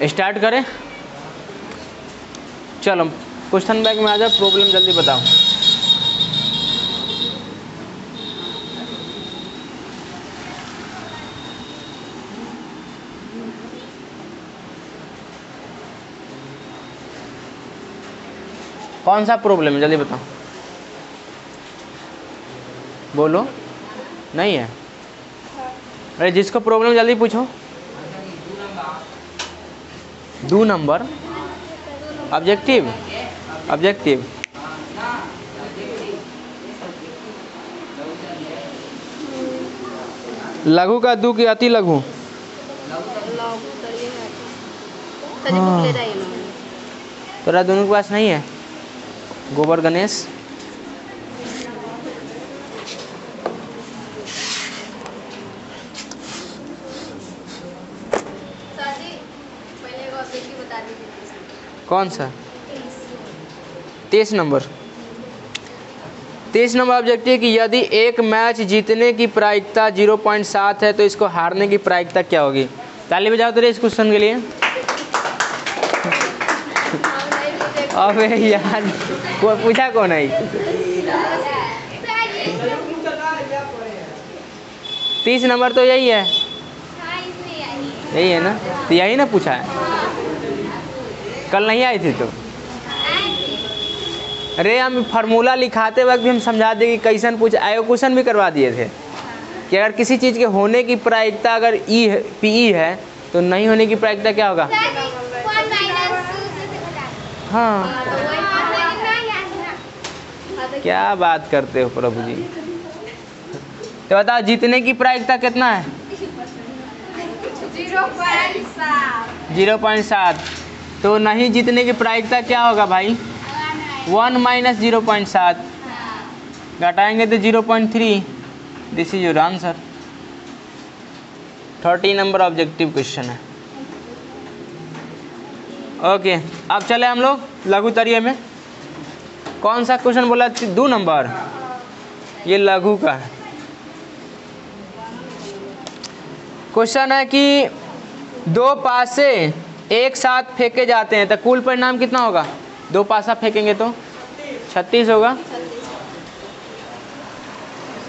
Start करें। चलो question bank में आ जाओ, प्रॉब्लम जल्दी बताओ। कौन सा प्रॉब्लम है जल्दी बताओ, बोलो। नहीं है? अरे जिसको प्रॉब्लम जल्दी पूछो। 2 नंबर ऑब्जेक्टिव, ऑब्जेक्टिव लघु का दू की अति लघु। हाँ। तोरा दोनों के पास नहीं है? गोबर गणेश कौन सा? 23 नंबर। 23 नंबर ऑब्जेक्टिव कि यदि एक मैच जीतने की प्रायिकता 0.7 है तो इसको हारने की प्रायिकता क्या होगी? ताली बजाओ तो इस क्वेश्चन के लिए। अबे यार कोई पूछा कौन है? 30 नंबर तो यही है, यही है ना? तो यही ना पूछा है, कल नहीं आई थी तो। अरे हम फार्मूला लिखाते वक्त भी हम समझा दें कि कैसन पूछ आए, क्वेश्चन भी करवा दिए थे कि अगर किसी चीज़ के होने की प्रायिकता अगर ई है, पी है, तो नहीं होने की प्रायिकता क्या होगा? हाँ, क्या बात करते हो प्रभु जी। तो बताओ जीतने की प्रायिकता कितना है? 0.7। तो नहीं जीतने की प्रायिकता क्या होगा भाई? 1 माइनस 0.7 घटाएंगे तो 0.3। This is your answer. 30 number objective question है। ओके, अब चले हम लोग लघु तरीय में। कौन सा क्वेश्चन बोला? 2 नंबर, ये लघु का है। क्वेश्चन है कि 2 पासे एक साथ फेंके जाते हैं तो कुल परिणाम कितना होगा? 2 पासा फेंकेंगे तो 36 होगा।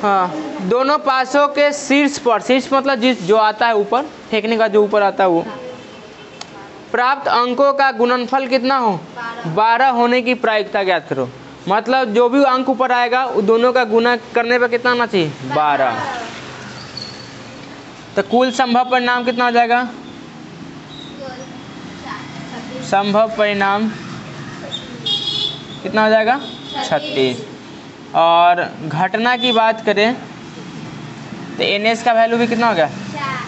हाँ, दोनों पासों के शीर्ष पर, शीर्ष मतलब जिस जो आता है ऊपर, फेंकने का जो ऊपर आता है वो, प्राप्त अंकों का गुणनफल कितना हो? 12 होने की प्रायिकता ज्ञात करो। मतलब जो भी अंक ऊपर आएगा वो दोनों का गुना करने पर कितना आना चाहिए? 12। तो कुल संभव परिणाम कितना हो जाएगा? संभव परिणाम कितना हो जाएगा? 36। और घटना की बात करें तो NS का वैल्यू भी कितना हो गया?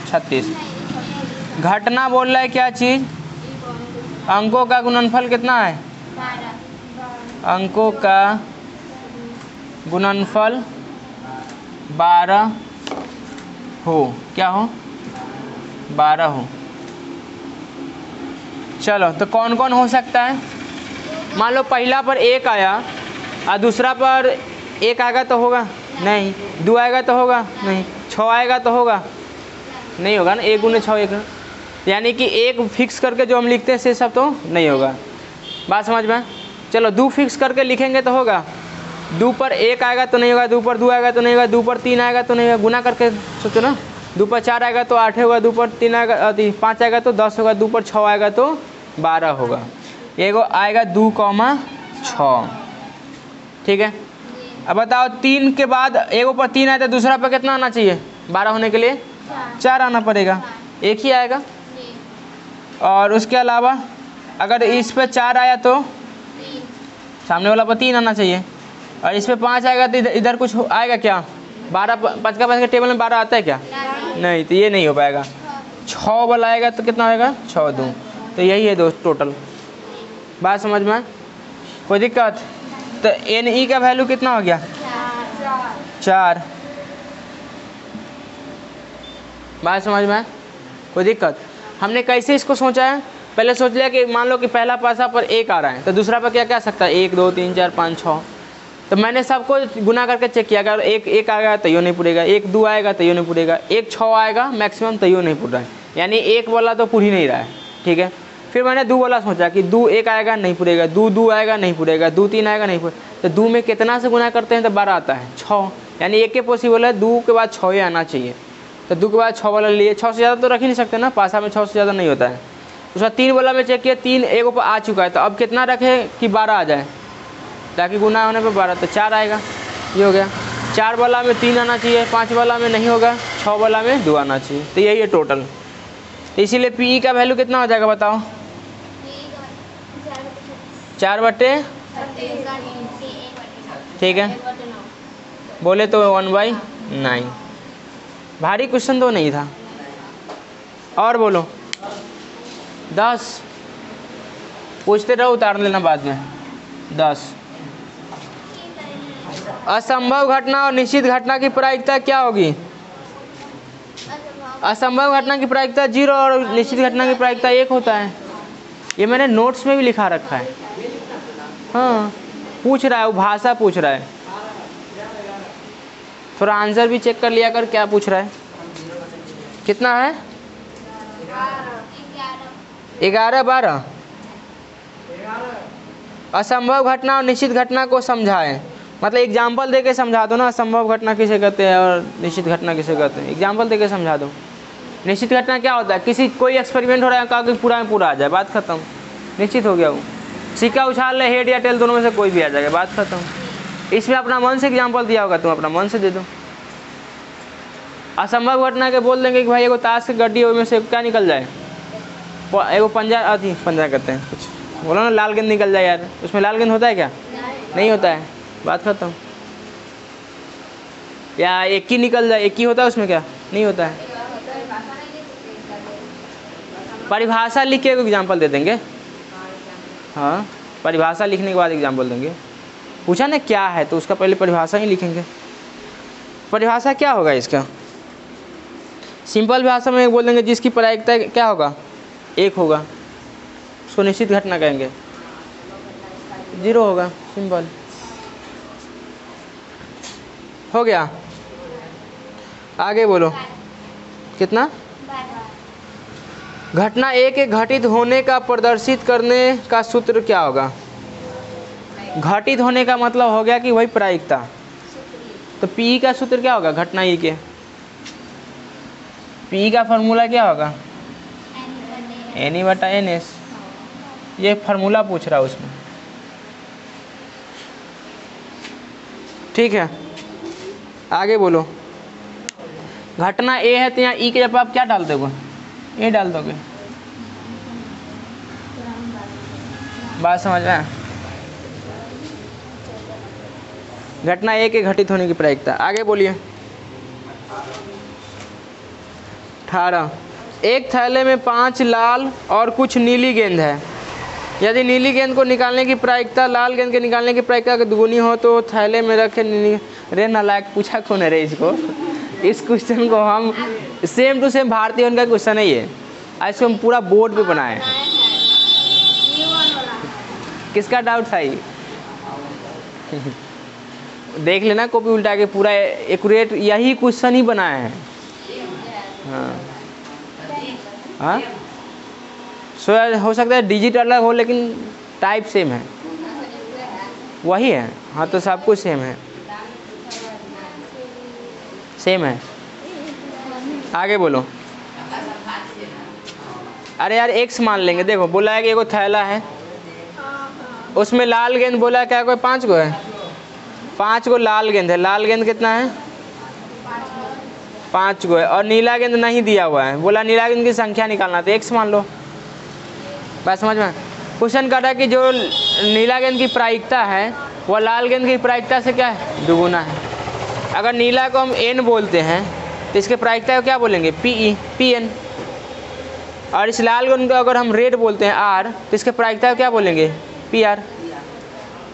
36। घटना बोल रहा है क्या चीज़? अंकों का गुणनफल कितना है? अंकों का गुणनफल 12 हो, क्या हो? 12 हो। चलो तो कौन कौन हो सकता है? मान लो पहला पर 1 आया और दूसरा पर 1 आएगा तो होगा नहीं, 2 आएगा तो होगा नहीं, 6 आएगा तो होगा नहीं, होगा ना? 1 गुने 6 1, यानी कि 1 फिक्स करके जो हम लिखते हैं से सब तो नहीं होगा। बात समझ में? चलो 2 फिक्स करके लिखेंगे तो होगा। 2 पर 1 आएगा तो नहीं होगा, 2 पर 2 आएगा तो नहीं होगा, 2 पर 3 आएगा तो नहीं होगा। गुना करके सोचो ना, 2 पर 4 आएगा तो 8 होगा, 2 पर 3 आएगा 5 आएगा तो 10 होगा, 2 पर 6 आएगा तो 12 होगा। एगो आएगा 2,6। ठीक है, अब बताओ 3 के बाद एगो पर 3 आया तो दूसरा पर कितना आना चाहिए? 12 होने के लिए 4 आना पड़ेगा, 1 ही आएगा। और उसके अलावा अगर इस पे 4 आया तो सामने वाला पर 3 आना चाहिए। और इस पे 5 आएगा तो इधर कुछ आएगा क्या? 12 5 का 5 के टेबल में 12 आता है क्या? नहीं, तो ये नहीं हो पाएगा। 6 वाला आएगा तो कितना आएगा? 6 2, तो यही है दोस्त टोटल। बात समझ में? कोई दिक्कत? तो NE का वैल्यू कितना हो गया? 4। बात समझ में? कोई दिक्कत? हमने कैसे इसको सोचा है? पहले सोच लिया कि मान लो कि पहला पासा पर 1 आ रहा है तो दूसरा पर क्या क्या आ सकता है? 1 2 3 4 5 6। तो मैंने सबको गुना करके चेक किया, अगर एक आएगा तो यो नहीं पूरेगा, 1 2 आएगा तो यो नहीं पूरेगा, 1 6 आएगा मैक्सिमम तो यो नहीं पूरा है, यानी 1 वाला तो पूरी नहीं रहा है। ठीक है, फिर मैंने 2 वाला सोचा कि 2 1 आएगा नहीं पूरेगा, 2 2 आएगा नहीं पूरेगा, 2 3 आएगा नहीं पूरेगा, तो 2 में कितना से गुना करते हैं तो 12 आता है, 6, यानी 1 के पॉसिबल है, 2 के बाद 6 ही आना चाहिए, तो 2 के बाद 6 वाला लिए, 6 से ज़्यादा तो रख ही नहीं सकते ना, पासा में 6 से ज़्यादा नहीं होता है। उसका 3 वाला में चेक किया, 3 एक ऊपर आ चुका है, तो अब कितना रखे कि 12 आ जाए, ताकि गुना होने पे 12, तो 4 आएगा, ये हो गया। 4 वाला में 3 आना चाहिए, 5 वाला में नहीं होगा, 6 वाला में 2 आना चाहिए, तो यही है टोटल। तो इसीलिए पी का वैल्यू कितना हो जाएगा बताओ, 4/, ठीक है, बोले तो 1/9। भारी क्वेश्चन तो नहीं था। और बोलो 10 पूछते रहो, उतार लेना बाद में। 10 असंभव घटना और निश्चित घटना की प्रायिकता क्या होगी? असंभव घटना की प्रायिकता 0 और निश्चित घटना की प्रायिकता 1 होता है। ये मैंने नोट्स में भी लिखा रखा है। हाँ, पूछ रहा है, वो भाषा पूछ रहा है, थोड़ा आंसर भी चेक कर लिया कर, क्या पूछ रहा है। कितना है? 11 12। असंभव घटना और निश्चित घटना को समझाएं, मतलब एग्जाम्पल देके समझा दो ना, असंभव घटना किसे कहते हैं और निश्चित घटना किसे कहते हैं, एग्जाम्पल देके समझा दो। निश्चित घटना क्या होता है? किसी कोई एक्सपेरिमेंट हो रहा है, कहा कि पूरा में पूरा आ जाए, बात खत्म, निश्चित हो गया। वो सिक्का उछाल ले, हेड या टेल दोनों में से कोई भी आ जाएगा, बात खत्म। इसमें अपना मन से एग्जाम्पल दिया होगा, तुम अपना मन से दे दो। असंभव घटना के बोल देंगे कि भाई एगो ताश की गड्डी में से क्या निकल जाए, एगो पंजा कहते हैं कुछ, बोलो ना लाल गेंद निकल जाए यार, उसमें लाल गेंद होता है क्या? नहीं होता है, बात खत्म। या एक ही निकल जाए, एक ही होता है उसमें, क्या नहीं होता है। परिभाषा लिख के एग्जाम्पल दे देंगे। हाँ, परिभाषा लिखने के बाद एग्जाम्पल देंगे। पूछा ना क्या है, तो उसका पहले परिभाषा ही लिखेंगे। परिभाषा क्या होगा इसका? सिंपल भाषा में बोल देंगे जिसकी प्रायिकता क्या होगा? 1 होगा, उसको निश्चित घटना कहेंगे। 0 होगा, सिंपल हो गया। आगे बोलो, कितना? घटना A के घटित होने का प्रदर्शित करने का सूत्र क्या होगा? घटित होने का मतलब हो गया कि वही प्रायिकता, तो P का सूत्र क्या होगा? घटना E के P का फॉर्मूला क्या होगा? NE/NS। ये फार्मूला पूछ रहा है उसमें, ठीक है। आगे बोलो, घटना A है तो यहाँ E के जब आप क्या डाल दोगे? A डाल दोगे, बात समझ में? घटना A के घटित होने की प्रायिकता। आगे बोलिए 18। एक थैले में 5 लाल और कुछ नीली गेंद है। यदि नीली गेंद को निकालने की प्रायिकता लाल गेंद के निकालने की प्रायिकता की दुगुनी हो तो थैले में रखे रे नालायक, पूछा कौन है रे इसको? इस क्वेश्चन को हम सेम टू सेम भारतीय उनका क्वेश्चन है ये, इसको हम पूरा बोर्ड पे बनाए हैं। किसका डाउट था ये? देख लेना कॉपी उल्टा के, पूरा एक्यूरेट यही क्वेश्चन ही बनाए हैं। हाँ हाँ, हो सकता है डिजिट अलग हो लेकिन टाइप सेम है, वही है। हाँ, तो सब कुछ सेम है, सेम है। आगे बोलो। अरे यार X मान लेंगे। देखो बोला है कि एगो थैला है, उसमें लाल गेंद बोला है क्या, कोई 5 गो है, 5 गो लाल गेंद है। लाल गेंद कितना है? 5 गो है, और नीला गेंद नहीं दिया हुआ है, बोला नीला गेंद की संख्या निकालना, तो X मान लो। बात समझ में? क्वेश्चन कर रहा है कि जो नीला गेंद की प्रायिकता है वह लाल गेंद की प्रायिकता से क्या है? दुगुना है। अगर नीला को हम N बोलते हैं तो इसके प्रायिकता को क्या बोलेंगे? PN। और इस लाल गेंद को अगर हम रेड बोलते हैं R, तो इसके प्रायिकता को क्या बोलेंगे? PR।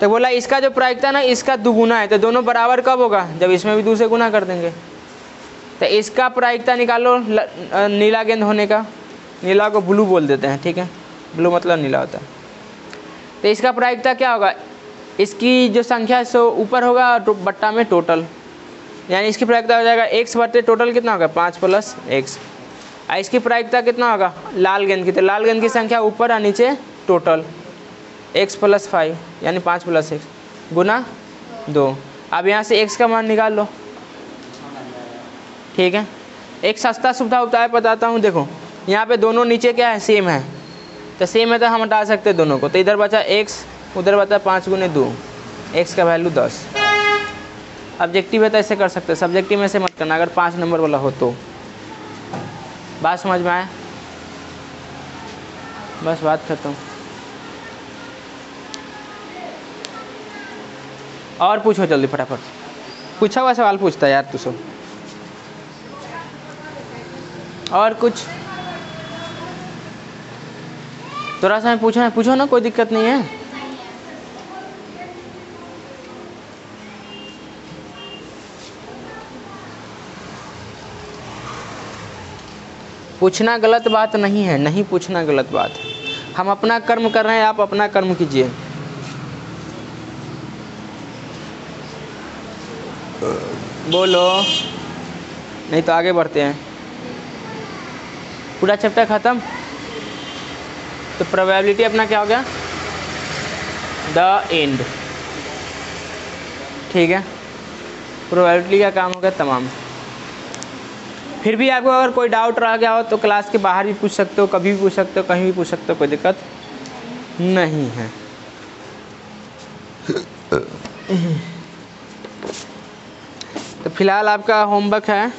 तो बोला इसका जो प्रायिकता ना इसका दुगुना है, तो दोनों बराबर कब होगा? जब इसमें भी 2 से गुना कर देंगे। तो इसका प्रायिकता निकालो नीला गेंद होने का, नीला को ब्लू बोल देते हैं, ठीक है, ब्लू मतलब नीला होता है। तो इसका प्रायिकता क्या होगा? इसकी जो संख्या है सो ऊपर होगा बट्टा में टोटल, यानी इसकी प्रायिकता हो जाएगा x बटे टोटल कितना होगा 5 प्लस x। इसकी प्रायिकता कितना होगा लाल गेंद की, तो लाल गेंद की संख्या ऊपर और नीचे टोटल x प्लस 5 यानी 5 प्लस x गुना 2। अब यहाँ से x का मान निकाल लो, ठीक है। एक सस्ता सुविधा उपाय बताता हूँ, देखो यहाँ पे दोनों नीचे क्या है सेम है, तो सेम है तो हम हटा सकते हैं दोनों को, तो इधर बचा x, उधर बचा 5 गुने 2, x का वैल्यू 10। ऑब्जेक्टिव है तो ऐसे कर सकते हैं, सब्जेक्टिव में से मत करना अगर 5 नंबर वाला हो तो। बात समझ में आए? बस बात खत्म। और पूछो जल्दी फटाफट, पूछा हुआ सवाल पूछता यार तू सब। और कुछ थोड़ा सा पूछना है, पूछो ना, कोई दिक्कत नहीं है। पूछना गलत बात नहीं है, नहीं पूछना गलत बात है। हम अपना कर्म कर रहे हैं, आप अपना कर्म कीजिए। बोलो, नहीं तो आगे बढ़ते हैं। पूरा चैप्टर खत्म, तो प्रोबेबिलिटी अपना क्या हो गया, द एंड, ठीक है। प्रोबेबिलिटी का काम हो गया तमाम। फिर भी आपको अगर कोई डाउट रह गया हो तो क्लास के बाहर भी पूछ सकते हो, कभी भी पूछ सकते हो, कहीं भी पूछ सकते हो, कोई दिक्कत नहीं है। तो फिलहाल आपका होमवर्क है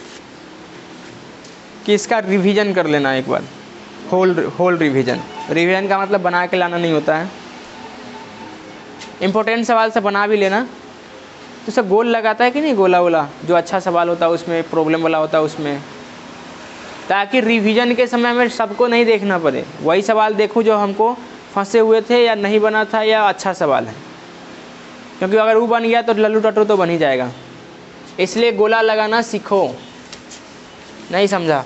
कि इसका रिवीजन कर लेना एक बार, होल रिवीजन। रिवीजन का मतलब बना के लाना नहीं होता है, इम्पोर्टेंट सवाल से बना भी लेना। तो सब गोल लगाता है कि नहीं, गोला वोला जो अच्छा सवाल होता है उसमें, प्रॉब्लम वाला होता है उसमें, ताकि रिवीजन के समय में सबको नहीं देखना पड़े, वही सवाल देखूं जो हमको फंसे हुए थे या नहीं बना था या अच्छा सवाल है। क्योंकि अगर वो बन गया तो लल्लू टट्टू तो बन ही जाएगा, इसलिए गोला लगाना सीखो। नहीं समझा?